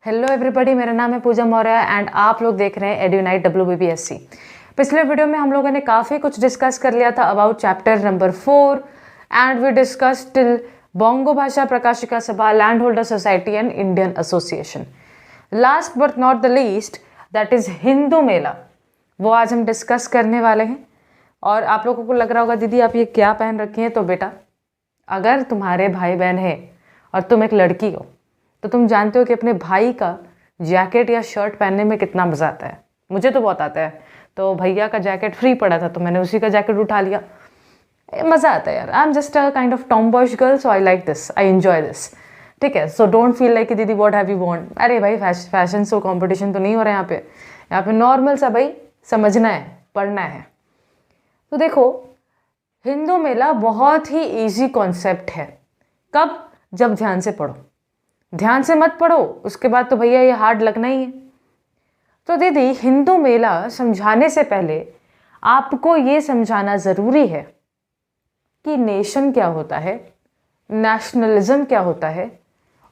Hello everybody, मेरा नाम है पूजा मौर्य एंड आप लोग देख रहे हैं एड्यूनाइट WBPSC। पिछले वीडियो में हम लोगों ने काफ़ी कुछ डिस्कस कर लिया था about chapter number 4 and we discuss till Bongo Bhasha Prakashika Sabha, land holder society and Indian association. Last but not the least that is Hindu Mela, वो आज हम डिस्कस करने वाले हैं। और आप लोगों को लग रहा होगा दीदी आप ये क्या पहन रखी हैं, तो बेटा अगर तुम्हारे भाई बहन है और तुम एक लड़की हो तो तुम जानते हो कि अपने भाई का जैकेट या शर्ट पहनने में कितना मज़ा आता है। मुझे तो बहुत आता है। तो भैया का जैकेट फ्री पड़ा था तो मैंने उसी का जैकेट उठा लिया। मज़ा आता है यार। I am just a kind of Tom boys girl, so I like this, I enjoy this. ठीक है, सो डोंट फील लाइक दीदी व्हाट हैव यू वॉन्ट। अरे भाई फैशन शो कॉम्पिटिशन तो नहीं हो रहा है यहाँ पे नॉर्मल सा भाई समझना है, पढ़ना है। तो देखो, हिंदू मेला बहुत ही ईजी कॉन्सेप्ट है। कब? जब ध्यान से पढ़ो। ध्यान से मत पढ़ो उसके बाद तो भैया ये हार्ड लगना ही है। तो दीदी हिंदू मेला समझाने से पहले आपको ये समझाना ज़रूरी है कि नेशन क्या होता है, नेशनलिज्म क्या होता है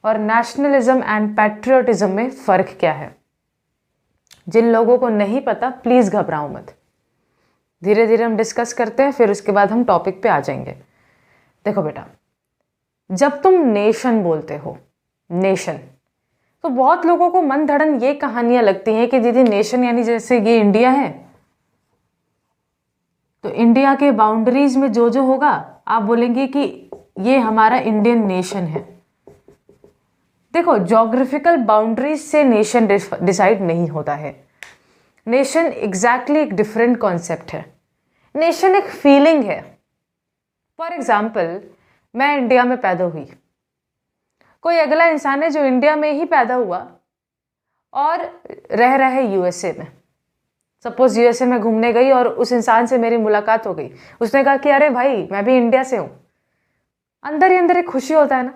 और नेशनलिज्म एंड पैट्रियोटिज्म में फ़र्क क्या है। जिन लोगों को नहीं पता प्लीज़ घबराओ मत, धीरे धीरे हम डिस्कस करते हैं, फिर उसके बाद हम टॉपिक पे आ जाएंगे। देखो बेटा, जब तुम नेशन बोलते हो, नेशन, तो बहुत लोगों को मन धड़न ये कहानियां लगती हैं कि दीदी नेशन यानी जैसे ये इंडिया है तो इंडिया के बाउंड्रीज में जो होगा आप बोलेंगे कि ये हमारा इंडियन नेशन है। देखो, ज्योग्राफिकल बाउंड्रीज से नेशन डिसाइड नहीं होता है। नेशन एग्जैक्टली एक डिफरेंट कॉन्सेप्ट है। नेशन एक फीलिंग है। फॉर एग्जाम्पल, मैं इंडिया में पैदा हुई, कोई अगला इंसान है जो इंडिया में ही पैदा हुआ और रह रहा है यूएसए में। सपोज यूएसए में घूमने गई और उस इंसान से मेरी मुलाकात हो गई, उसने कहा कि अरे भाई मैं भी इंडिया से हूँ। अंदर ही अंदर एक खुशी होता है ना।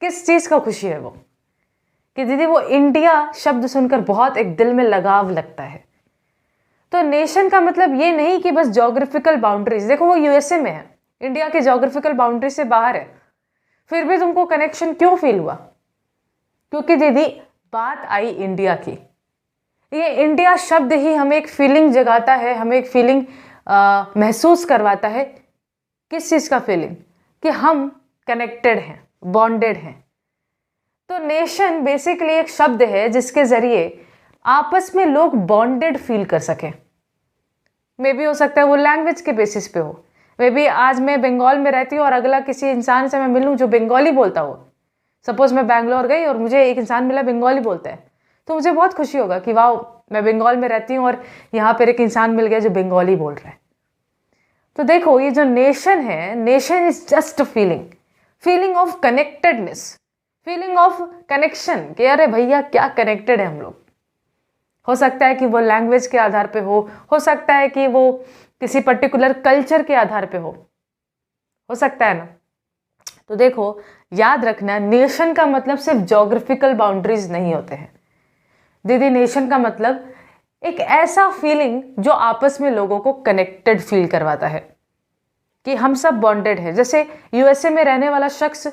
किस चीज़ का खुशी है वो? कि दीदी वो इंडिया शब्द सुनकर बहुत एक दिल में लगाव लगता है। तो नेशन का मतलब ये नहीं कि बस ज्योग्राफिकल बाउंड्रीज, देखो वो यूएसए में है, इंडिया के ज्योग्राफिकल बाउंड्री से बाहर है, फिर भी तुमको कनेक्शन क्यों फील हुआ? क्योंकि दीदी बात आई इंडिया की। ये इंडिया शब्द ही हमें एक फीलिंग जगाता है, हमें एक फीलिंग महसूस करवाता है। किस चीज़ का फीलिंग? कि हम कनेक्टेड हैं, बॉन्डेड हैं। तो नेशन बेसिकली एक शब्द है जिसके ज़रिए आपस में लोग बॉन्डेड फील कर सकें। मे भी हो सकता है वो लैंग्वेज के बेसिस पे हो। मे बी आज मैं बंगाल में रहती हूँ और अगला किसी इंसान से मैं मिलूँ जो बंगाली बोलता हो। सपोज मैं बैंगलोर गई और मुझे एक इंसान मिला बंगाली बोलता है, तो मुझे बहुत खुशी होगा कि वाह मैं बंगाल में रहती हूँ और यहाँ पर एक इंसान मिल गया जो बंगाली बोल रहा है। तो देखो, ये जो नेशन है, nation is just a feeling, feeling of connectedness, feeling of connection कि अरे भैया क्या कनेक्टेड है हम लोग। हो सकता है कि वो लैंग्वेज के आधार पे हो सकता है कि वो किसी पर्टिकुलर कल्चर के आधार पे हो सकता है ना। तो देखो, याद रखना, नेशन का मतलब सिर्फ ज्योग्राफिकल बाउंड्रीज नहीं होते हैं दीदी। नेशन का मतलब एक ऐसा फीलिंग जो आपस में लोगों को कनेक्टेड फील करवाता है कि हम सब बॉन्डेड है। जैसे यूएसए में रहने वाला शख्स,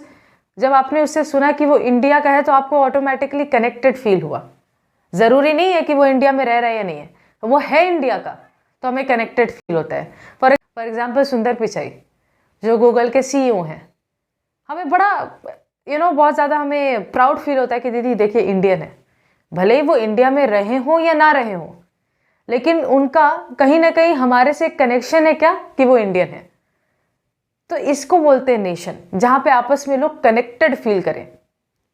जब आपने उससे सुना कि वो इंडिया का है तो आपको ऑटोमेटिकली कनेक्टेड फील हुआ। ज़रूरी नहीं है कि वो इंडिया में रह रहा है या नहीं है, वो है इंडिया का तो हमें कनेक्टेड फील होता है। फॉर एग्जाम्पल सुंदर पिचाई जो गूगल के CEO हैं, हमें बड़ा बहुत ज़्यादा हमें प्राउड फील होता है कि दीदी देखिए इंडियन है। भले ही वो इंडिया में रहे हों या ना रहे हों, लेकिन उनका कहीं ना कहीं हमारे से कनेक्शन है क्या कि वो इंडियन है। तो इसको बोलते हैं नेशन, जहाँ पे आपस में लोग कनेक्टेड फील करें।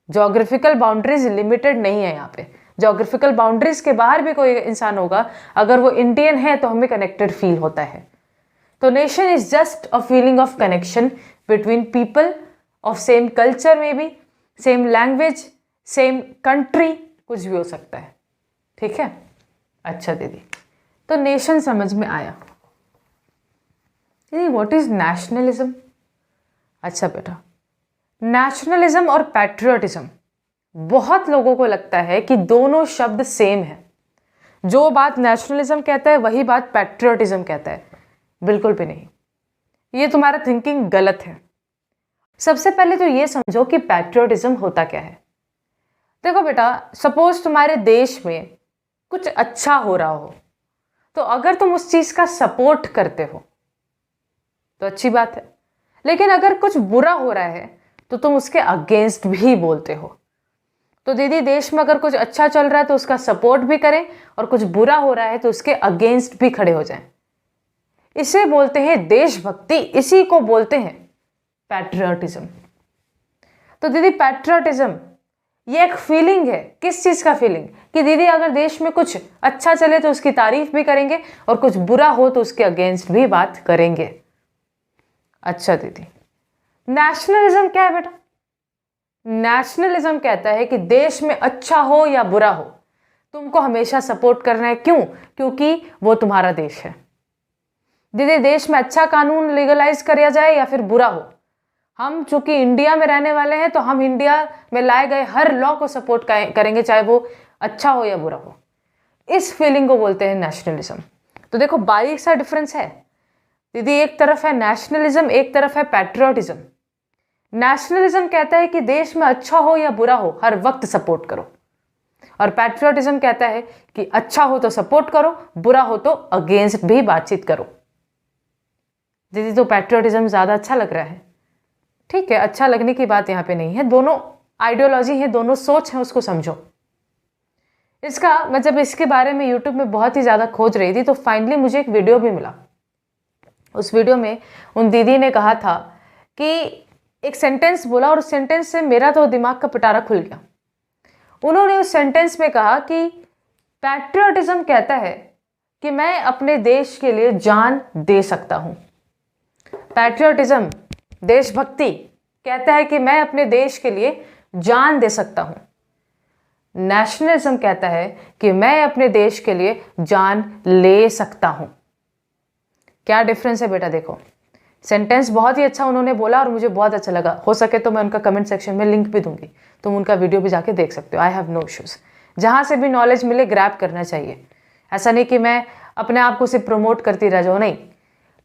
ज्योग्राफिकल बाउंड्रीज लिमिटेड नहीं है यहाँ पे। ज्योग्राफिकल बाउंड्रीज के बाहर भी कोई इंसान होगा, अगर वो इंडियन है तो हमें कनेक्टेड फील होता है। तो nation is just a feeling of connection between people of same culture, में भी सेम लैंग्वेज, सेम कंट्री, कुछ भी हो सकता है। ठीक है, अच्छा दीदी, तो नेशन समझ में आया। दीदी व्हाट इज नेशनलिज्म? अच्छा बेटा, नेशनलिज्म और पैट्रियोटिज्म, बहुत लोगों को लगता है कि दोनों शब्द सेम है। जो बात नेशनलिज्म कहता है वही बात पैट्रियोटिज्म कहता है। बिल्कुल भी नहीं, ये तुम्हारा थिंकिंग गलत है। सबसे पहले तो ये समझो कि पैट्रियोटिज्म होता क्या है। देखो बेटा, सपोज तुम्हारे देश में कुछ अच्छा हो रहा हो, तो अगर तुम उस चीज का सपोर्ट करते हो तो अच्छी बात है, लेकिन अगर कुछ बुरा हो रहा है तो तुम उसके अगेंस्ट भी बोलते हो। तो दीदी, देश में अगर कुछ अच्छा चल रहा है तो उसका सपोर्ट भी करें, और कुछ बुरा हो रहा है तो उसके अगेंस्ट भी खड़े हो जाएं। इसे बोलते हैं देशभक्ति, इसी को बोलते हैं पैट्रियटिज्म। तो दीदी, पैट्रियटिज्म ये एक फीलिंग है। किस चीज का फीलिंग? कि दीदी अगर देश में कुछ अच्छा चले तो उसकी तारीफ भी करेंगे, और कुछ बुरा हो तो उसके अगेंस्ट भी बात करेंगे। अच्छा दीदी, नेशनलिज्म क्या है बेटा? नेशनलिज्म कहता है कि देश में अच्छा हो या बुरा हो, तुमको हमेशा सपोर्ट करना है। क्यों? क्योंकि वो तुम्हारा देश है। दीदी, देश में अच्छा कानून लीगलाइज किया जाए या फिर बुरा हो, हम चूंकि इंडिया में रहने वाले हैं तो हम इंडिया में लाए गए हर लॉ को सपोर्ट करेंगे, चाहे वो अच्छा हो या बुरा हो। इस फीलिंग को बोलते हैं नेशनलिज्म। तो देखो, बारीक सा डिफरेंस है दीदी, एक तरफ है नेशनलिज्म, एक तरफ है पैट्रियटिज्म। नेशनलिज्म कहता है कि देश में अच्छा हो या बुरा हो हर वक्त सपोर्ट करो, और पैट्रियटिज्म कहता है कि अच्छा हो तो सपोर्ट करो, बुरा हो तो अगेंस्ट भी बातचीत करो। दीदी, तो पैट्रियटिज्म ज्यादा अच्छा लग रहा है। ठीक है, अच्छा लगने की बात यहाँ पे नहीं है, दोनों आइडियोलॉजी है, दोनों सोच है, उसको समझो। इसका मैं जब इसके बारे में यूट्यूब में बहुत ही ज़्यादा खोज रही थी तो फाइनली मुझे एक वीडियो भी मिला। उस वीडियो में उन दीदी ने कहा था कि एक सेंटेंस बोला, और उस सेंटेंस से मेरा तो दिमाग का पिटारा खुल गया। उन्होंने उस सेंटेंस में कहा कि पैट्रियटिज्म कहता है कि मैं अपने देश के लिए जान दे सकता हूँ। पैट्रियटिज्म, देशभक्ति, कहता है कि मैं अपने देश के लिए जान दे सकता हूं। नेशनलिज्म कहता है कि मैं अपने देश के लिए जान ले सकता हूं। क्या डिफरेंस है बेटा? देखो, सेंटेंस बहुत ही अच्छा उन्होंने बोला और मुझे बहुत अच्छा लगा। हो सके तो मैं उनका कमेंट सेक्शन में लिंक भी दूंगी, तुम उनका वीडियो भी जाके देख सकते हो। I have no issues. जहां से भी नॉलेज मिले ग्रैब करना चाहिए। ऐसा नहीं कि मैं अपने आप को सिर्फ प्रमोट करती रह जाऊँ, नहीं,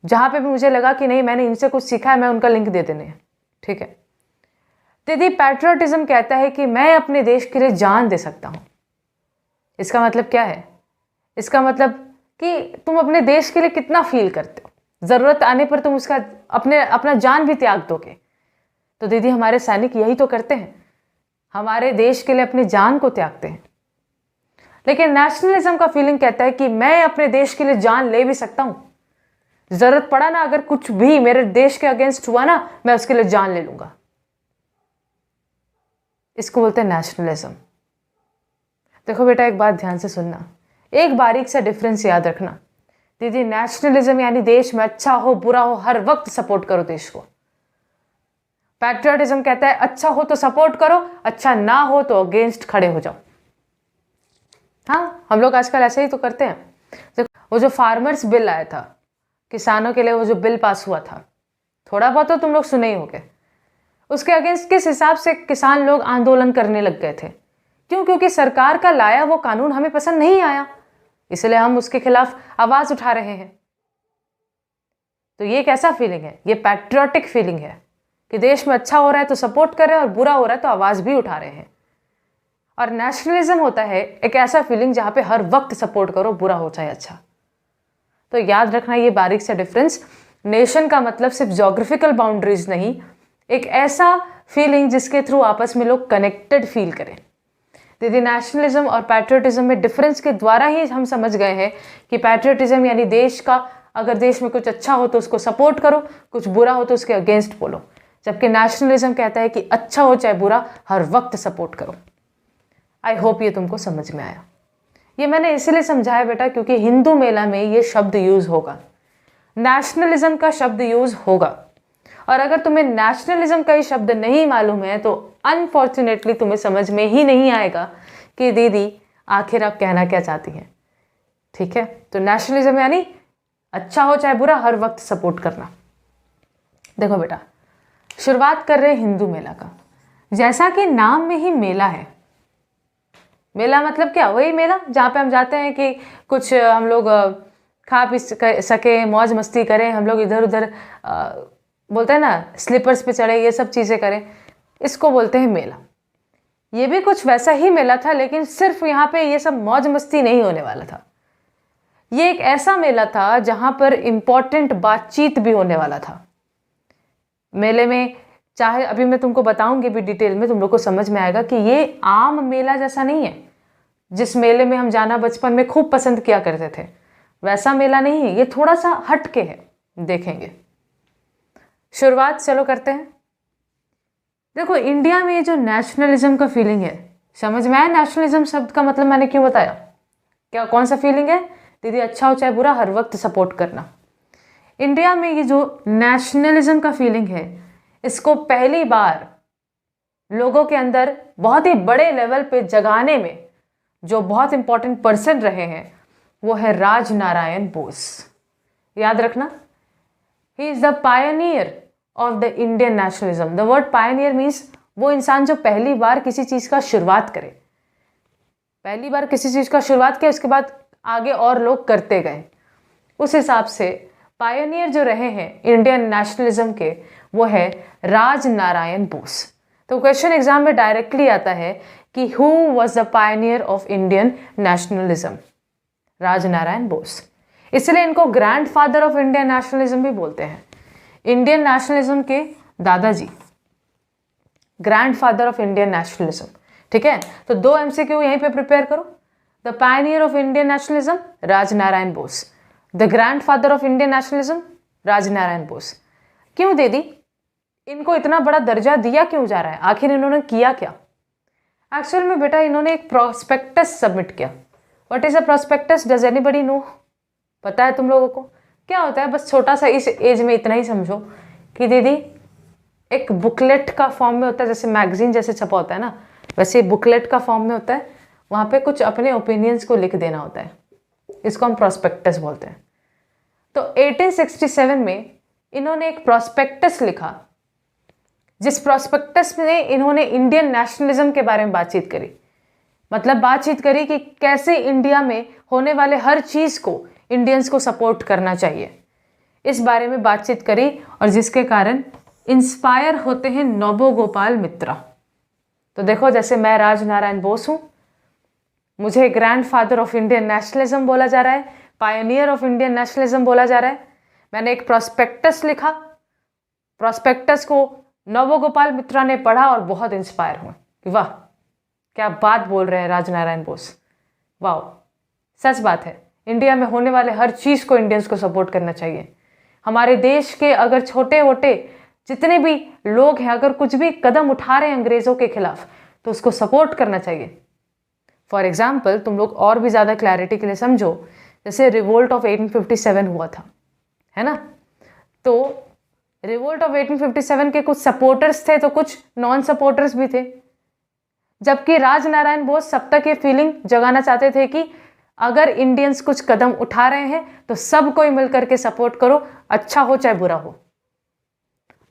जहां पे भी मुझे लगा कि नहीं मैंने इनसे कुछ सीखा है, मैं उनका लिंक दे देने हैं। ठीक है दीदी, पैट्रियटिज्म कहता है कि मैं अपने देश के लिए जान दे सकता हूं। इसका मतलब क्या है? इसका मतलब कि तुम अपने देश के लिए कितना फील करते हो, जरूरत आने पर तुम उसका अपना जान भी त्याग दोगे। तो दीदी, हमारे सैनिक यही तो करते हैं, हमारे देश के लिए अपनी जान को त्यागते हैं। लेकिन नेशनलिज्म का फीलिंग कहता है कि मैं अपने देश के लिए जान ले भी सकता हूं, जरूरत पड़ा ना, अगर कुछ भी मेरे देश के अगेंस्ट हुआ ना, मैं उसके लिए जान ले लूंगा। इसको बोलते हैं नेशनलिज्म। देखो बेटा, एक बात ध्यान से सुनना, एक बारीक सा डिफरेंस याद रखना। दीदी, नेशनलिज्म यानी देश में अच्छा हो बुरा हो हर वक्त सपोर्ट करो देश को। पैट्रियटिज्म कहता है अच्छा हो तो सपोर्ट करो, अच्छा ना हो तो अगेंस्ट खड़े हो जाओ। हाँ, हम लोग आजकल ऐसे ही तो करते हैं। देखो, वो जो फार्मर्स बिल आया था, किसानों के लिए वो जो बिल पास हुआ था, थोड़ा बहुत तो तुम लोग सुने ही होंगे। उसके अगेंस्ट किस हिसाब से किसान लोग आंदोलन करने लग गए थे? क्यों? क्योंकि सरकार का लाया वो कानून हमें पसंद नहीं आया, इसलिए हम उसके खिलाफ आवाज उठा रहे हैं। तो ये कैसा फीलिंग है? ये पैट्रियोटिक फीलिंग है कि देश में अच्छा हो रहा है तो सपोर्ट कर रहे हैं और बुरा हो रहा है तो आवाज भी उठा रहे हैं। और नेशनलिज्म होता है एक ऐसा फीलिंग जहां पे हर वक्त सपोर्ट करो, बुरा हो चाहे अच्छा। तो याद रखना ये बारीक सा डिफरेंस। नेशन का मतलब सिर्फ ज्योग्राफिकल बाउंड्रीज नहीं, एक ऐसा फीलिंग जिसके थ्रू आपस में लोग कनेक्टेड फील करें। दीदी, नेशनलिज्म और पैट्रियटिज्म में डिफरेंस के द्वारा ही हम समझ गए हैं कि पैट्रियटिज्म यानी देश का, अगर देश में कुछ अच्छा हो तो उसको सपोर्ट करो, कुछ बुरा हो तो उसके अगेंस्ट बोलो, जबकि नेशनलिज्म कहता है कि अच्छा हो चाहे बुरा हर वक्त सपोर्ट करो। आई होप ये तुमको समझ में आया। ये मैंने इसलिए समझाया बेटा क्योंकि हिंदू मेला में ये शब्द यूज होगा, नेशनलिज्म का शब्द यूज होगा। और अगर तुम्हें नेशनलिज्म का ही शब्द नहीं मालूम है तो अनफॉर्चुनेटली तुम्हें समझ में ही नहीं आएगा कि दीदी आखिर आप कहना क्या चाहती हैं। ठीक है, तो नेशनलिज्म यानी अच्छा हो चाहे बुरा हर वक्त सपोर्ट करना। देखो बेटा, शुरुआत कर रहे हैं हिंदू मेला का। जैसा कि नाम में ही मेला है, मेला मतलब क्या? वही मेला जहाँ पे हम जाते हैं कि कुछ हम लोग खा पी सके, मौज मस्ती करें, हम लोग इधर उधर बोलते हैं ना, स्लीपर्स पे चढ़े, ये सब चीज़ें करें, इसको बोलते हैं मेला। ये भी कुछ वैसा ही मेला था, लेकिन सिर्फ यहाँ पे ये सब मौज मस्ती नहीं होने वाला था। ये एक ऐसा मेला था जहाँ पर इम्पोर्टेंट बातचीत भी होने वाला था। मेले में, चाहे अभी मैं तुमको बताऊंगी भी डिटेल में, तुम लोग को समझ में आएगा कि ये आम मेला जैसा नहीं है जिस मेले में हम जाना बचपन में खूब पसंद किया करते थे। वैसा मेला नहीं है, ये थोड़ा सा हटके है, देखेंगे। शुरुआत चलो करते हैं। देखो, इंडिया में ये जो नेशनलिज्म का फीलिंग है, समझ में आया नेशनलिज्म शब्द का मतलब मैंने क्यों बताया? क्या, कौन सा फीलिंग है दीदी? अच्छा हो चाहे बुरा, हर वक्त सपोर्ट करना। इंडिया में ये जो नेशनलिज्म का फीलिंग है, इसको पहली बार लोगों के अंदर बहुत ही बड़े लेवल पे जगाने में जो बहुत इंपॉर्टेंट पर्सन रहे हैं वो है राजनारायण बोस। याद रखना, he is the pioneer of the Indian nationalism. The word Pioneer means वो इंसान जो पहली बार किसी चीज का शुरुआत करे, पहली बार किसी चीज का शुरुआत किया, उसके बाद आगे और लोग करते गए। उस हिसाब से पायनियर जो रहे हैं इंडियन नेशनलिज्म के, वो है राजनारायण बोस। तो क्वेश्चन एग्जाम में डायरेक्टली आता है कि who was the pioneer of Indian nationalism? Rajnarayan Bose. इसलिए इनको grand father of Indian nationalism भी बोलते हैं। इंडियन नेशनलिज्म के दादाजी, grand father of Indian nationalism. ठीक है, तो 2 MCQ यहीं पे प्रिपेयर करो। The pioneer of Indian nationalism Rajnarayan Bose, the grand father of Indian nationalism Rajnarayan Bose. क्यों दीदी, इनको इतना बड़ा दर्जा दिया क्यों जा रहा है? आखिर इन्होंने किया क्या? एक्चुअल में बेटा इन्होंने एक प्रोस्पेक्टस सबमिट किया। What is a prospectus? Does anybody know? पता है तुम लोगों को क्या होता है? बस छोटा सा इस एज में इतना ही समझो कि दीदी एक बुकलेट का फॉर्म में होता है, जैसे मैगजीन जैसे छपा होता है ना, वैसे बुकलेट का फॉर्म में होता है। वहाँ पे कुछ अपने ओपिनियंस को लिख देना होता है, इसको हम प्रोस्पेक्टस बोलते हैं। तो 1867 में इन्होंने एक प्रोस्पेक्टस लिखा, जिस प्रोस्पेक्टस में इन्होंने इंडियन नेशनलिज्म के बारे में बातचीत करी। मतलब बातचीत करी कि कैसे इंडिया में होने वाले हर चीज को इंडियंस को सपोर्ट करना चाहिए, इस बारे में बातचीत करी, और जिसके कारण इंस्पायर होते हैं नोबोगोपाल मित्रा। तो देखो, जैसे मैं राजनारायण बोस हूं, मुझे grand father of Indian nationalism बोला जा रहा है, पायनियर ऑफ इंडियन नेशनलिज्म बोला जा रहा है। मैंने एक प्रोस्पेक्टस लिखा, प्रोस्पेक्टस को नोबोगोपाल मित्रा ने पढ़ा और बहुत इंस्पायर हुए कि वाह क्या बात बोल रहे हैं राजनारायण बोस, वाह सच बात है। इंडिया में होने वाले हर चीज़ को इंडियंस को सपोर्ट करना चाहिए। हमारे देश के अगर छोटे मोटे जितने भी लोग हैं, अगर कुछ भी कदम उठा रहे हैं अंग्रेज़ों के खिलाफ, तो उसको सपोर्ट करना चाहिए। फॉर एग्जाम्पल, तुम लोग और भी ज़्यादा क्लैरिटी के लिए समझो, जैसे रिवोल्ट ऑफ 1857 हुआ था, है ना? तो रिवोल्ट ऑफ 1857 के कुछ सपोर्टर्स थे, तो कुछ नॉन सपोर्टर्स भी थे। जबकि राजनारायण बोस सब तक ये फीलिंग जगाना चाहते थे कि अगर इंडियंस कुछ कदम उठा रहे हैं तो सब कोई मिलकर के सपोर्ट करो, अच्छा हो चाहे बुरा हो,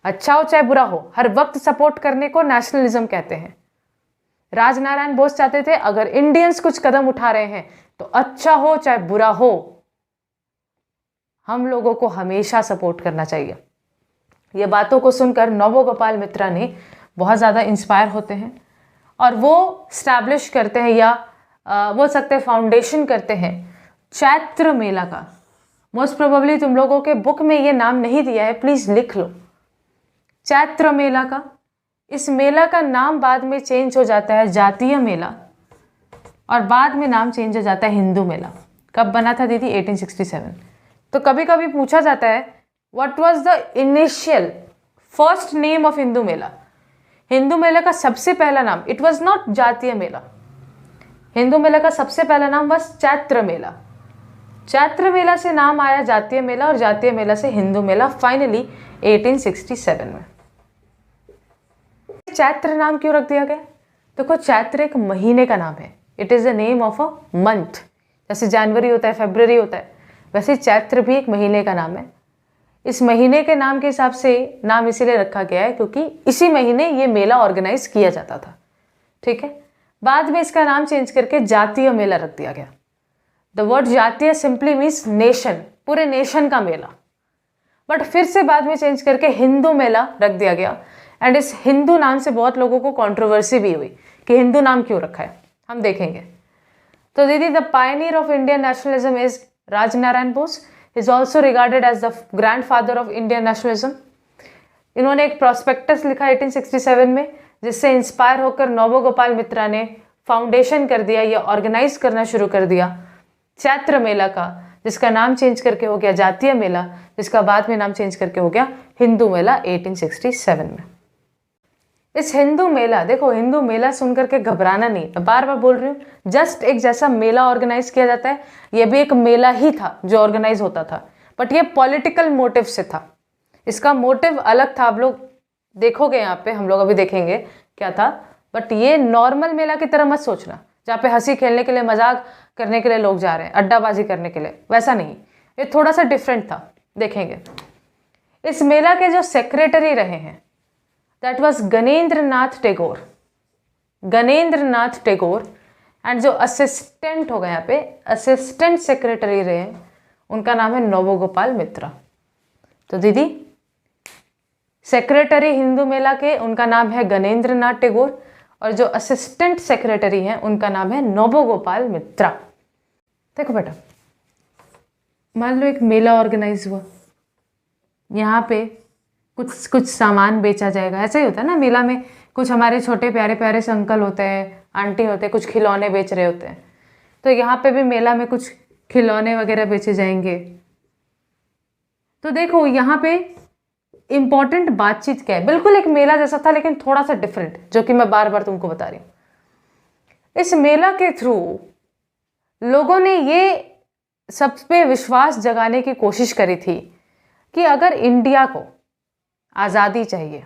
अच्छा हो चाहे बुरा हो, हर वक्त सपोर्ट करने को नेशनलिज्म कहते हैं। राजनारायण बोस चाहते थे अगर इंडियंस कुछ कदम उठा रहे हैं तो अच्छा हो चाहे बुरा हो, हम लोगों को हमेशा सपोर्ट करना चाहिए। ये बातों को सुनकर नोबोगोपाल मित्रा ने बहुत ज़्यादा इंस्पायर होते हैं और वो स्टैब्लिश करते हैं, या बोल सकते हैं फाउंडेशन करते हैं चैत्र मेला का। मोस्ट प्रोबेबली तुम लोगों के बुक में ये नाम नहीं दिया है, प्लीज़ लिख लो, चैत्र मेला का। इस मेला का नाम बाद में चेंज हो जाता है जातीय मेला, और बाद में नाम चेंज हो जाता है हिंदू मेला। कब बना था दीदी? 1867। तो कभी कभी पूछा जाता है what was the initial first name of Hindu Mela? Hindu Mela का सबसे पहला नाम, इट वाज नॉट जातीय मेला, हिंदू मेला का सबसे पहला नाम बस चैत्र मेला। चैत्र मेला से नाम आया जातीय मेला, और जातीय मेला से हिंदू मेला, फाइनली 1867 में। चैत्र नाम क्यों रख दिया गया? देखो, चैत्र एक महीने का नाम है, it is the name of a month. जैसे जनवरी होता है, फरवरी होता है, वैसे चैत्र भी एक महीने का नाम है। इस महीने के नाम के हिसाब से नाम इसीलिए रखा गया है क्योंकि इसी महीने ये मेला ऑर्गेनाइज किया जाता था। ठीक है, बाद में इसका नाम चेंज करके जातीय मेला रख दिया गया। द वर्ड जातीय सिंपली मीन्स नेशन, पूरे नेशन का मेला। बट फिर से बाद में चेंज करके हिंदू मेला रख दिया गया। एंड इस हिंदू नाम से बहुत लोगों को कंट्रोवर्सी भी हुई कि हिंदू नाम क्यों रखा है, हम देखेंगे। तो दीदी, the pioneer of Indian nationalism is Rajnarayan Bose, is also regarded as the grandfather of Indian nationalism. इन्होंने एक प्रोस्पेक्टस लिखा 1867 में, जिससे इंस्पायर होकर नोबोगोपाल मित्रा ने फाउंडेशन कर दिया या ऑर्गेनाइज करना शुरू कर दिया चैत्र मेला का, जिसका नाम चेंज करके हो गया जातीय मेला, जिसका बाद में नाम चेंज करके हो गया हिंदू मेला 1867 में। इस हिंदू मेला, देखो हिंदू मेला सुनकर के घबराना नहीं, मैं बार बार बोल रही हूँ, जस्ट एक जैसा मेला ऑर्गेनाइज किया जाता है, ये भी एक मेला ही था जो ऑर्गेनाइज होता था, बट ये पॉलिटिकल मोटिव से था, इसका मोटिव अलग था। आप लोग देखोगे यहाँ पे, हम लोग अभी देखेंगे क्या था, बट ये नॉर्मल मेला की तरह मत सोचना जहाँ पे हंसी खेलने के लिए, मजाक करने के लिए लोग जा रहे हैं, अड्डाबाजी करने के लिए, वैसा नहीं, ये थोड़ा सा डिफरेंट था। देखेंगे इस मेला के जो सेक्रेटरी रहे हैं, that was Ganendra Nath Tagore, Ganendra Nath Tagore, and जो असिस्टेंट हो गए यहाँ पे, असिस्टेंट सेक्रेटरी रहे, उनका नाम है नोबोगोपाल मित्रा। तो दीदी, सेक्रेटरी हिंदू मेला के, उनका नाम है गणेंद्र नाथ टैगोर, और जो असिस्टेंट सेक्रेटरी हैं उनका नाम है नोबोगोपाल मित्रा। देखो बेटा, मान लो एक मेला ऑर्गेनाइज हुआ, यहाँ पे कुछ सामान बेचा जाएगा, ऐसा ही होता है ना मेला में, कुछ हमारे छोटे प्यारे प्यारे से अंकल होते हैं, आंटी होते हैं, कुछ खिलौने बेच रहे होते हैं, तो यहाँ पे भी मेला में कुछ खिलौने वगैरह बेचे जाएंगे। तो देखो यहाँ पे इंपॉर्टेंट बातचीत क्या है, बिल्कुल एक मेला जैसा था लेकिन थोड़ा सा डिफरेंट, जो कि मैं बार बार तुमको बता रही हूँ। इस मेला के थ्रू लोगों ने ये सब पे विश्वास जगाने की कोशिश करी थी कि अगर इंडिया को आज़ादी चाहिए,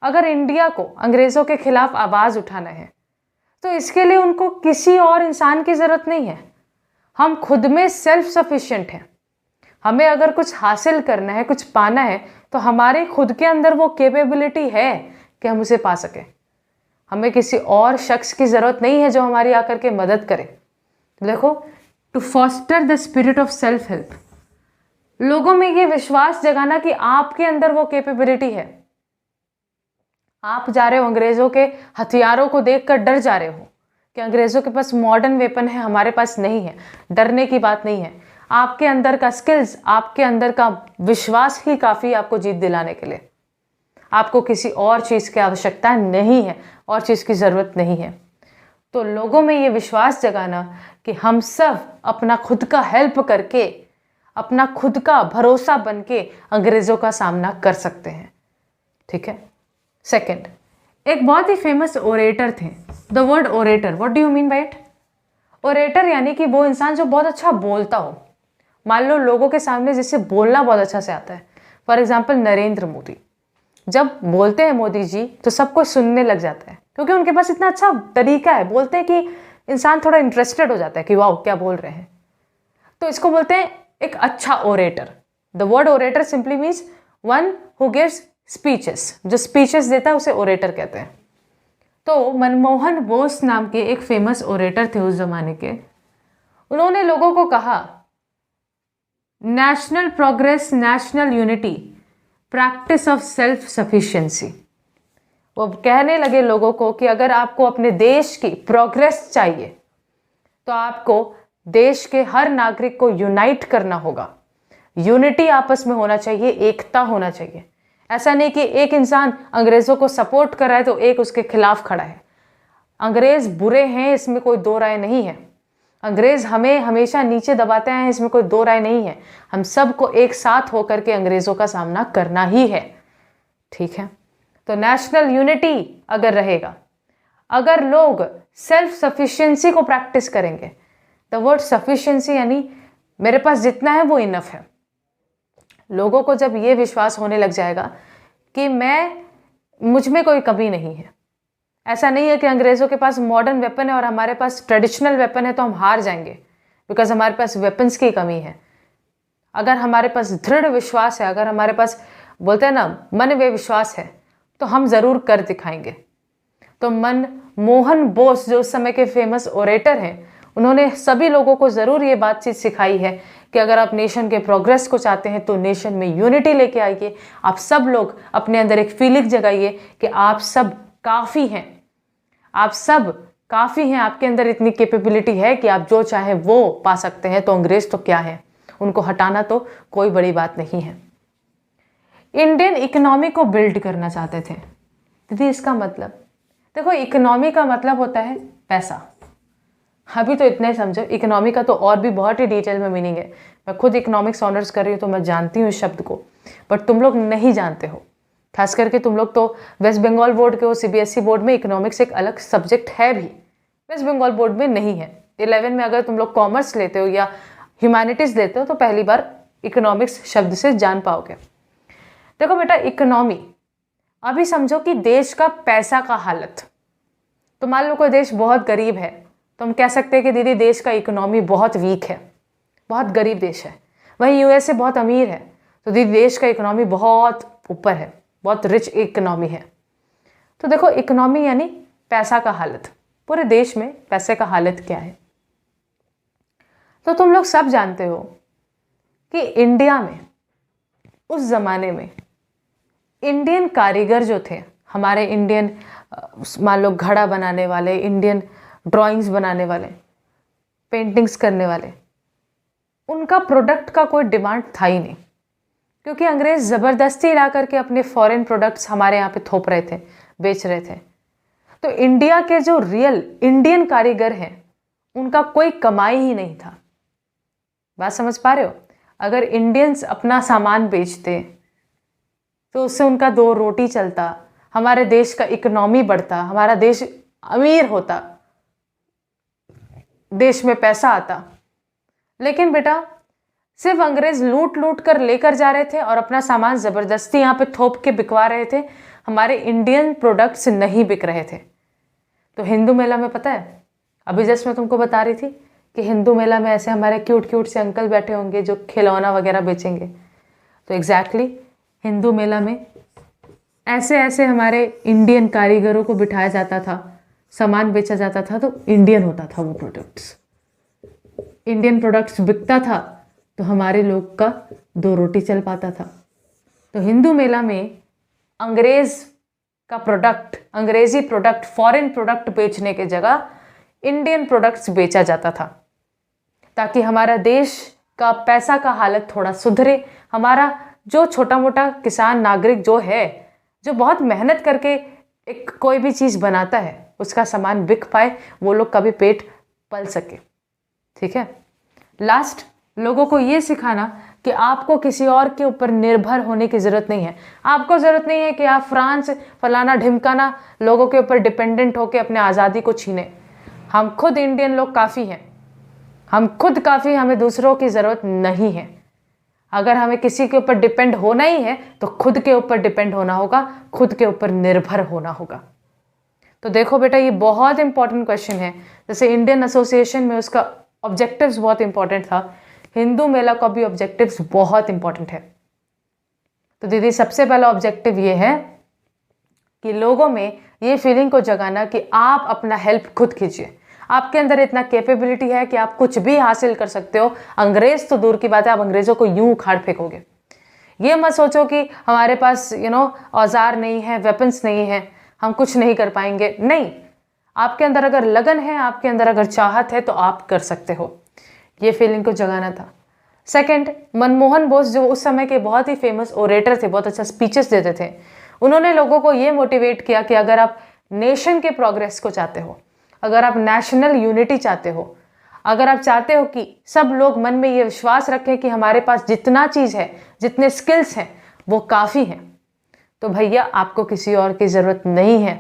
अगर इंडिया को अंग्रेज़ों के खिलाफ आवाज़ उठाना है, तो इसके लिए उनको किसी और इंसान की ज़रूरत नहीं है, हम खुद में सेल्फ सफिशिएंट हैं। हमें अगर कुछ हासिल करना है, कुछ पाना है, तो हमारे खुद के अंदर वो कैपेबिलिटी है कि हम उसे पा सकें। हमें किसी और शख्स की ज़रूरत नहीं है जो हमारी आकर के मदद करे। देखो, to foster the spirit of self help, लोगों में ये विश्वास जगाना कि आपके अंदर वो कैपेबिलिटी है। आप जा रहे हो, अंग्रेज़ों के हथियारों को देखकर डर जा रहे हो कि अंग्रेज़ों के पास मॉडर्न वेपन है, हमारे पास नहीं है, डरने की बात नहीं है। आपके अंदर का स्किल्स, आपके अंदर का विश्वास ही काफ़ी आपको जीत दिलाने के लिए। आपको किसी और चीज़ की आवश्यकता नहीं है, और चीज़ की ज़रूरत नहीं है। तो लोगों में ये विश्वास जगाना कि हम सब अपना खुद का हेल्प करके, अपना खुद का भरोसा बन के अंग्रेज़ों का सामना कर सकते हैं। ठीक है। सेकंड, एक बहुत ही फेमस ओरेटर थे। The word orator, what do you mean by it? Orator यानी कि वो इंसान जो बहुत अच्छा बोलता हो। मान लो लोगों के सामने जिससे बोलना बहुत अच्छा से आता है। फॉर एग्जाम्पल नरेंद्र मोदी, जब बोलते हैं मोदी जी तो सबको सुनने लग जाता है, क्योंकि उनके पास इतना अच्छा तरीका है बोलते हैं कि इंसान थोड़ा इंटरेस्टेड हो जाता है कि वाह क्या बोल रहे हैं। तो इसको बोलते हैं एक अच्छा orator. The word orator simply means one who gives speeches, जो स्पीचेस देता है उसे ओरेटर कहते हैं। तो मनमोहन बोस नाम के एक फेमस ओरेटर थे उस जमाने के। उन्होंने लोगों को कहा, national progress, national unity, practice of self sufficiency. वो कहने लगे लोगों को कि अगर आपको अपने देश की प्रोग्रेस चाहिए तो आपको देश के हर नागरिक को यूनाइट करना होगा। यूनिटी आपस में होना चाहिए, एकता होना चाहिए। ऐसा नहीं कि एक इंसान अंग्रेज़ों को सपोर्ट कर रहा है तो एक उसके खिलाफ खड़ा है। अंग्रेज़ बुरे हैं, इसमें कोई दो राय नहीं है। अंग्रेज़ हमें हमेशा नीचे दबाते हैं, इसमें कोई दो राय नहीं है। हम सबको एक साथ होकर के अंग्रेज़ों का सामना करना ही है। ठीक है। तो नेशनल यूनिटी अगर रहेगा, अगर लोग सेल्फ सफिशिएंसी को प्रैक्टिस करेंगे, द वर्ड सफिशिएंसी यानी मेरे पास जितना है वो इनफ है। लोगों को जब ये विश्वास होने लग जाएगा कि मुझ में कोई कमी नहीं है, ऐसा नहीं है कि अंग्रेज़ों के पास मॉडर्न वेपन है और हमारे पास ट्रेडिशनल वेपन है तो हम हार जाएंगे बिकॉज हमारे पास वेपन्स की कमी है। अगर हमारे पास दृढ़ विश्वास है, अगर हमारे पास बोलते हैं ना मन में विश्वास है, तो हम ज़रूर कर दिखाएंगे। तो मनमोहन बोस जो उस समय के फेमस ओरेटर हैं, उन्होंने सभी लोगों को ज़रूर ये बातचीत सिखाई है कि अगर आप नेशन के प्रोग्रेस को चाहते हैं तो नेशन में यूनिटी लेके आइए। आप सब लोग अपने अंदर एक फीलिंग जगाइए कि आप सब काफ़ी हैं। आप सब काफ़ी हैं, आपके अंदर इतनी कैपेबिलिटी है कि आप जो चाहे वो पा सकते हैं, तो अंग्रेज तो क्या है, उनको हटाना तो कोई बड़ी बात नहीं है। इंडियन इकोनॉमी को बिल्ड करना चाहते थे। दीदी इसका मतलब देखो, इकोनॉमी का मतलब होता है पैसा। अभी तो इतने समझो, इकोनॉमी का तो और भी बहुत ही डिटेल में मीनिंग है। मैं खुद इकोनॉमिक्स ऑनर्स कर रही हूँ तो मैं जानती हूँ इस शब्द को, बट तुम लोग नहीं जानते हो। खास करके तुम लोग तो वेस्ट बंगाल बोर्ड के हो, सीबीएसई बोर्ड में इकोनॉमिक्स एक अलग सब्जेक्ट है भी, वेस्ट बंगाल बोर्ड में नहीं है। 11 में अगर तुम लोग कॉमर्स लेते हो या ह्यूमैनिटीज़ लेते हो तो पहली बार इकोनॉमिक्स शब्द से जान पाओगे। देखो बेटा, इकोनॉमी, अभी समझो कि देश का पैसा का हालत, तो मान लो कोई देश बहुत गरीब है तो हम कह सकते हैं कि दीदी देश का इकोनॉमी बहुत वीक है, बहुत गरीब देश है। वहीं यूएसए बहुत अमीर है तो दीदी देश का इकोनॉमी बहुत ऊपर है, बहुत रिच इकोनॉमी है। तो देखो, इकोनॉमी यानी पैसा का हालत, पूरे देश में पैसे का हालत क्या है। तो तुम लोग सब जानते हो कि इंडिया में उस ज़माने में इंडियन कारीगर जो थे, हमारे इंडियन मान लो घड़ा बनाने वाले, इंडियन ड्राइंग्स बनाने वाले, पेंटिंग्स करने वाले, उनका प्रोडक्ट का कोई डिमांड था ही नहीं, क्योंकि अंग्रेज ज़बरदस्ती ला करके अपने फॉरेन प्रोडक्ट्स हमारे यहाँ पे थोप रहे थे, बेच रहे थे। तो इंडिया के जो रियल इंडियन कारीगर हैं उनका कोई कमाई ही नहीं था। बात समझ पा रहे हो? अगर इंडियंस अपना सामान बेचते तो उससे उनका 2 रोटी चलता, हमारे देश का इकोनॉमी बढ़ता, हमारा देश अमीर होता, देश में पैसा आता। लेकिन बेटा सिर्फ अंग्रेज लूट लूट कर लेकर जा रहे थे और अपना सामान ज़बरदस्ती यहाँ पे थोप के बिकवा रहे थे, हमारे इंडियन प्रोडक्ट्स नहीं बिक रहे थे। तो हिंदू मेला में पता है, अभी जस्ट मैं तुमको बता रही थी कि हिंदू मेला में ऐसे हमारे क्यूट क्यूट से अंकल बैठे होंगे जो खिलौना वगैरह बेचेंगे। तो एग्जैक्टली हिंदू मेला में ऐसे ऐसे हमारे इंडियन कारीगरों को बिठाया जाता था, सामान बेचा जाता था, तो इंडियन होता था वो प्रोडक्ट्स, इंडियन प्रोडक्ट्स बिकता था तो हमारे लोग का 2 रोटी चल पाता था। तो हिंदू मेला में अंग्रेज का प्रोडक्ट, अंग्रेजी प्रोडक्ट, फॉरेन प्रोडक्ट बेचने के जगह इंडियन प्रोडक्ट्स बेचा जाता था, ताकि हमारा देश का पैसा का हालत थोड़ा सुधरे। हमारा जो छोटा मोटा किसान नागरिक जो है, जो बहुत मेहनत करके एक कोई भी चीज़ बनाता है, उसका सामान बिक पाए, वो लोग का भी पेट पल सके। ठीक है। लास्ट, लोगों को ये सिखाना कि आपको किसी और के ऊपर निर्भर होने की ज़रूरत नहीं है। आपको ज़रूरत नहीं है कि आप फ्रांस, फलाना ढिमकाना लोगों के ऊपर डिपेंडेंट होकर अपने आज़ादी को छीने। हम खुद इंडियन लोग काफ़ी हैं, हम खुद काफ़ी, हमें दूसरों की ज़रूरत नहीं है। अगर हमें किसी के ऊपर डिपेंड होना ही है तो खुद के ऊपर डिपेंड होना होगा, खुद के ऊपर निर्भर होना होगा। तो देखो बेटा, ये बहुत इंपॉर्टेंट क्वेश्चन है। जैसे इंडियन एसोसिएशन में उसका ऑब्जेक्टिव्स बहुत इंपॉर्टेंट था, हिंदू मेला का भी ऑब्जेक्टिव्स बहुत इंपॉर्टेंट है। तो दीदी सबसे पहला ऑब्जेक्टिव ये है कि लोगों में ये फीलिंग को जगाना कि आप अपना हेल्प खुद कीजिए। आपके अंदर इतना कैपेबिलिटी है कि आप कुछ भी हासिल कर सकते हो। अंग्रेज तो दूर की बात है, आप अंग्रेजों को यूं उखाड़ फेंकोगे। ये मत सोचो कि हमारे पास औजार नहीं है, वेपन्स नहीं है, हम कुछ नहीं कर पाएंगे। नहीं, आपके अंदर अगर लगन है, आपके अंदर अगर चाहत है तो आप कर सकते हो। ये फीलिंग को जगाना था। सेकंड, मनमोहन बोस जो उस समय के बहुत ही फेमस ओरेटर थे, बहुत अच्छा स्पीचेस देते थे, उन्होंने लोगों को ये मोटिवेट किया कि अगर आप नेशन के प्रोग्रेस को चाहते हो, अगर आप नेशनल यूनिटी चाहते हो, अगर आप चाहते हो कि सब लोग मन में ये विश्वास रखें कि हमारे पास जितना चीज़ है, जितने स्किल्स हैं वो काफ़ी हैं, तो भैया आपको किसी और की ज़रूरत नहीं है।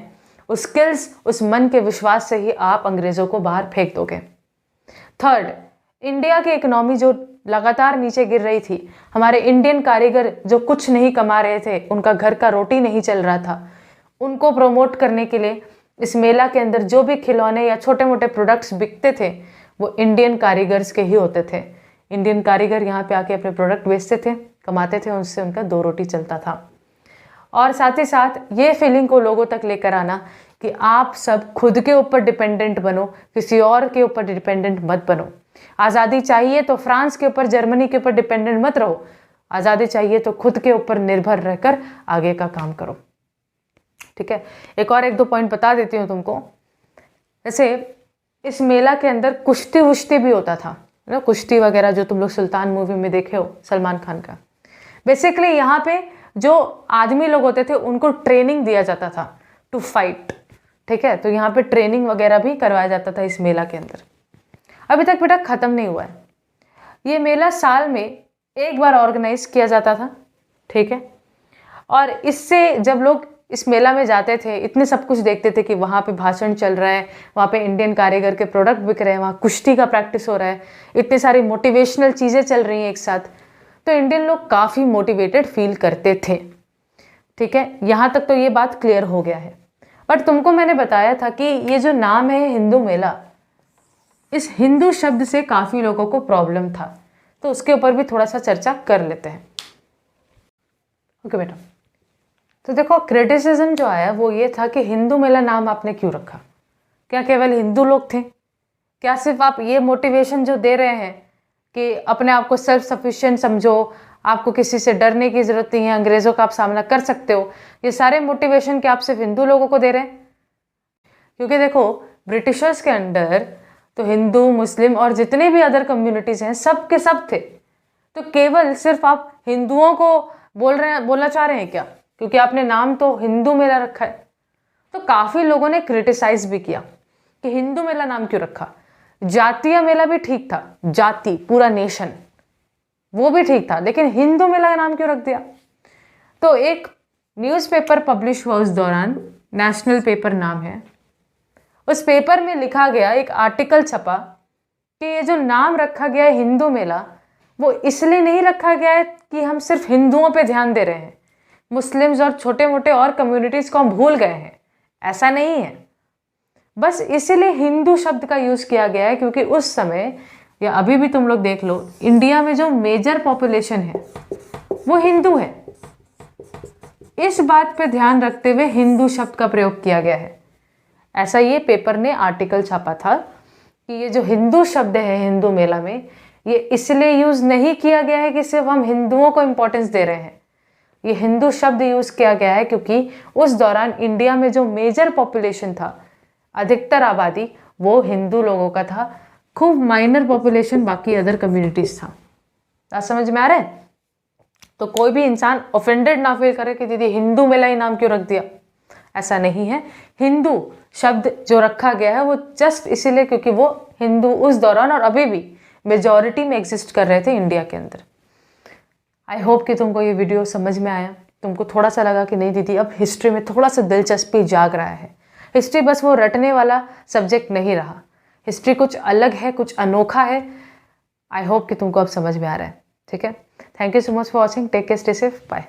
उस स्किल्स, उस मन के विश्वास से ही आप अंग्रेज़ों को बाहर फेंक दोगे। थर्ड, इंडिया की इकोनॉमी जो लगातार नीचे गिर रही थी, हमारे इंडियन कारीगर जो कुछ नहीं कमा रहे थे, उनका घर का रोटी नहीं चल रहा था, उनको प्रमोट करने के लिए इस मेला के अंदर जो भी खिलौने या छोटे मोटे प्रोडक्ट्स बिकते थे वो इंडियन कारीगर्स के ही होते थे। इंडियन कारीगर यहाँ पे आके अपने प्रोडक्ट बेचते थे, कमाते थे, उनसे उनका 2 रोटी चलता था। और साथ ही साथ ये फीलिंग को लोगों तक लेकर आना कि आप सब खुद के ऊपर डिपेंडेंट बनो, किसी और के ऊपर डिपेंडेंट मत बनो। आज़ादी चाहिए तो फ्रांस के ऊपर, जर्मनी के ऊपर डिपेंडेंट मत रहो। आज़ादी चाहिए तो खुद के ऊपर निर्भर रहकर आगे का काम करो। ठीक है। एक 1-2 पॉइंट बता देती हूँ तुमको जैसे इस मेला के अंदर कुश्ती वुश्ती भी होता था ना, कुश्ती वगैरह जो तुम लोग सुल्तान मूवी में देखे हो सलमान खान का। बेसिकली यहाँ पे जो आदमी लोग होते थे उनको ट्रेनिंग दिया जाता था टू फाइट, ठीक है। तो यहाँ पे ट्रेनिंग वगैरह भी करवाया जाता था इस मेला के अंदर। अभी तक बेटा ख़त्म नहीं हुआ है। ये मेला साल में एक बार ऑर्गेनाइज किया जाता था, ठीक है। और इससे जब लोग इस मेला में जाते थे, इतने सब कुछ देखते थे कि वहाँ पे भाषण चल रहा है, वहाँ पे इंडियन कारीगर के प्रोडक्ट बिक रहे हैं, वहाँ कुश्ती का प्रैक्टिस हो रहा है, इतनी सारी मोटिवेशनल चीज़ें चल रही हैं एक साथ, तो इंडियन लोग काफ़ी मोटिवेटेड फील करते थे, ठीक है। यहाँ तक तो ये बात क्लियर हो गया है। बट तुमको मैंने बताया था कि ये जो नाम है हिंदू मेला, इस हिंदू शब्द से काफ़ी लोगों को प्रॉब्लम था, तो उसके ऊपर भी थोड़ा सा चर्चा कर लेते हैं। ओके बेटा, तो देखो क्रिटिसिज्म जो आया वो ये था कि हिंदू मेला नाम आपने क्यों रखा, क्या केवल हिंदू लोग थे, क्या सिर्फ आप ये मोटिवेशन जो दे रहे हैं कि अपने आप को सेल्फ सफिशिएंट समझो, आपको किसी से डरने की ज़रूरत नहीं है, अंग्रेज़ों का आप सामना कर सकते हो, ये सारे मोटिवेशन क्या आप सिर्फ हिंदू लोगों को दे रहे हैं? क्योंकि देखो ब्रिटिशर्स के अंडर तो हिंदू, मुस्लिम और जितने भी अदर कम्युनिटीज़ हैं सब के सब थे, तो केवल सिर्फ आप हिंदुओं को बोलना चाह रहे हैं क्या, क्योंकि आपने नाम तो हिंदू मेला रखा है। तो काफ़ी लोगों ने क्रिटिसाइज भी किया कि हिंदू मेला नाम क्यों रखा। जातीय मेला भी ठीक था, जाति पूरा नेशन वो भी ठीक था, लेकिन हिंदू मेला का नाम क्यों रख दिया? तो एक न्यूज़पेपर पब्लिश हुआ उस दौरान, नेशनल पेपर नाम है, उस पेपर में लिखा गया, एक आर्टिकल छपा कि ये जो नाम रखा गया है हिंदू मेला, वो इसलिए नहीं रखा गया है कि हम सिर्फ हिंदुओं पे ध्यान दे रहे हैं, मुस्लिम्स और छोटे मोटे और कम्युनिटीज़ को हम भूल गए हैं, ऐसा नहीं है। बस इसीलिए हिंदू शब्द का यूज़ किया गया है क्योंकि उस समय या अभी भी तुम लोग देख लो, इंडिया में जो मेजर पॉपुलेशन है वो हिंदू है। इस बात पे ध्यान रखते हुए हिंदू शब्द का प्रयोग किया गया है। ऐसा ये पेपर ने आर्टिकल छापा था कि ये जो हिंदू शब्द है हिंदू मेला में, ये इसलिए यूज़ नहीं किया गया है कि सिर्फ हम हिंदुओं को इम्पोर्टेंस दे रहे हैं। ये हिंदू शब्द यूज़ किया गया है क्योंकि उस दौरान इंडिया में जो मेजर पॉपुलेशन था, अधिकतर आबादी, वो हिंदू लोगों का था, खूब माइनर पॉपुलेशन बाकी अदर कम्युनिटीज़ था। बात समझ में आ रहा है? तो कोई भी इंसान ऑफेंडेड ना फील करे कि दीदी हिंदू मेला ही नाम क्यों रख दिया, ऐसा नहीं है। हिंदू शब्द जो रखा गया है वो जस्ट इसीलिए क्योंकि वो हिंदू उस दौरान और अभी भी मेजॉरिटी में एग्जिस्ट कर रहे थे इंडिया के अंदर। आई होप कि तुमको ये वीडियो समझ में आया, तुमको थोड़ा सा लगा कि नहीं दीदी अब हिस्ट्री में थोड़ा सा दिलचस्पी जाग रहा है। हिस्ट्री बस वो रटने वाला सब्जेक्ट नहीं रहा, हिस्ट्री कुछ अलग है, कुछ अनोखा है। आई होप कि तुमको अब समझ में आ रहा है, ठीक है। Thank you so much for watching, take care, stay safe, bye.